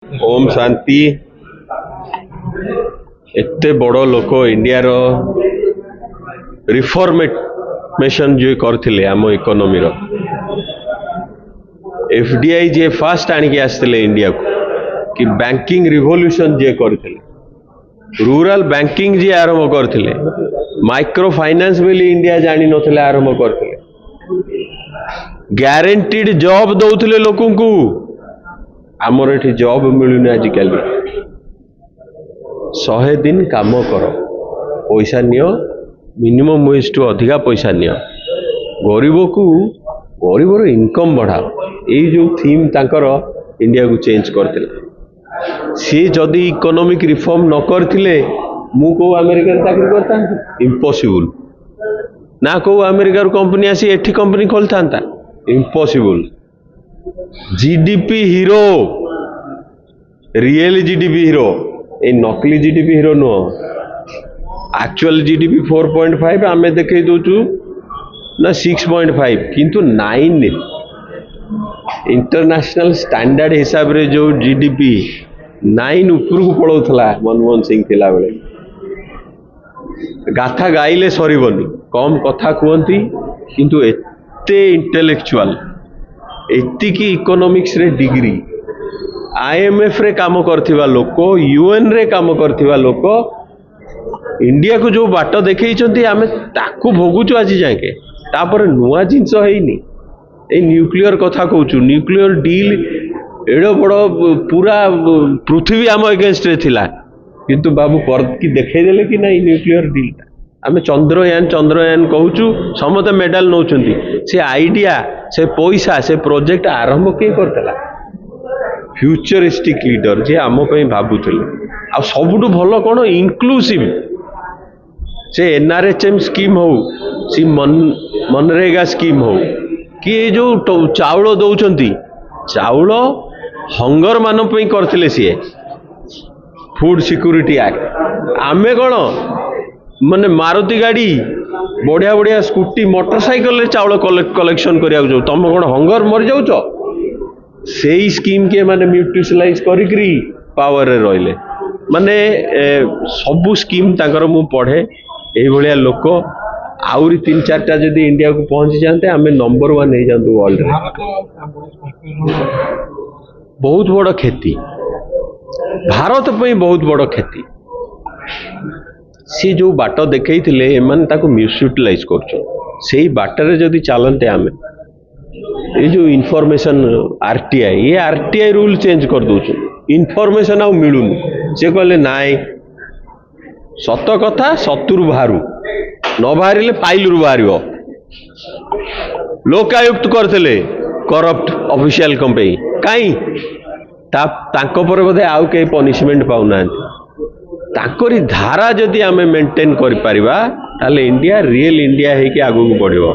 ओम शांति एते बड़ लोक इंडिया रो रिफॉर्मेशन जो करथिले आम इकोनॉमी रो एफडीआई जे फास्ट आनिक आसथिले इंडिया को कि बैंकिंग रिवोल्यूशन जे करथिले रूरल बैंकिंग जे आरंभ करथिले माइक्रो फाइनेंस बेली इंडिया जानि नथिले आरंभ करथिले ग्यारंटीड जॉब दउथिले लोकन को आमर एठी जॉब मिलुनी आजिकल 100 दिन काम कर पैसा नियो मिनिमम वेज टू अधिका पैसा नियो गरीबर इनकम बढ़ाओ यही जो थीम तांकर इंडिया को चेंज करथिले सी जदि इकोनॉमिक रिफॉर्म न करथिले मु को अमेरिका रे चाकरी करता इम्पॉसिबल ना को अमेरिका रो कंपनी आसी एठी कंपनी खोलतांता इम्पॉसिबल जीडीपी हीरो रियल जीडीपी हीरो ए नकली जीडीपी हीरो नो एक्चुअल जीडीपी 4.5 आमे देखै दोचु ना 6.5 किंतु 9 इंटरनेशनल स्टैंडर्ड हिसाब रे जो जीडीपी 9 ऊपर को पड़ौथला मनमोहन सिंह थिला बेले गाथा गाइले सरीबनी कम कथा कहती किंतु एते इंटेलेक्चुअल एतिकी इकोनॉमिक्स रे डिग्री आईएमएफ रे काम करथिबा लोक यूएन रे काम करथिबा लोक इंडिया को जो बाट देखैछंती आमे ताकू भोगुचु आज जाके तापर नुआ जिंस हेइनी ए न्यूक्लियर कथा कहूचु न्यूक्लियर डील एडो बड़ो पूरा पृथ्वी आम अगेंस्ट रे थिला किंतु बाबू कर की देखै देले कि नहीं न्यूक्लियर डील आमे चंद्रयान कहूचु समते मेडल नौचंती से आइडिया से पैसा से प्रोजेक्ट आरंभ के करतला फ्यूचरिस्टिक लीडर जे आम पे भाबुथले आ सबुठु भलो कोन इंक्लूसिव से एनआरएचएम स्कीम हो सी मनरेगा स्कीम हो कि जो चाउल दौचंती चाउल हंगर मान पे करथिले सी फूड सिक्योरिटी एक्ट आमे कोन माने मारुति गाड़ी बढ़िया बढ़िया स्कूटी मोटरसाइकिल चाउल कलेक्शन करिया जो तुम कौन हंगर मर जाऊच से स्कीम के माने म्यूटिलाइज करी पावर रे रहिले माने सबू स्कीम तांकर मु पढ़े एही भलिया लोक आउरी 3-4टा जदि इंडिया को पहुंची जानते आमे नंबर 1 हो जानतु वर्ल्ड रे बहुत बड़ खेती भारत पे बहुत बड़ खेती सी जो बाट देखैथिले एमान ताको मिसयूटिलाइज करछो सेही बाटरे जदि चलते आमे ये जो इनफॉरमेशन आरटीआई ये आरटीआई रूल चेंज कर दोछु इनफॉरमेशन आ मिलुन से कहले नाई सत कथा सतुर बाहरु न बाहरिले फाइल रु बाहरियो लोकायुक्त करथिले करप्ट ऑफिशियल कंपनी काई तांको पर बोधे आउ के पनिशमेंट पाउना ताकरी धारा जदि आमे मेंटेन करि परिबा ताले इंडिया रियल इंडिया हे कि आगु को बढ़िबो।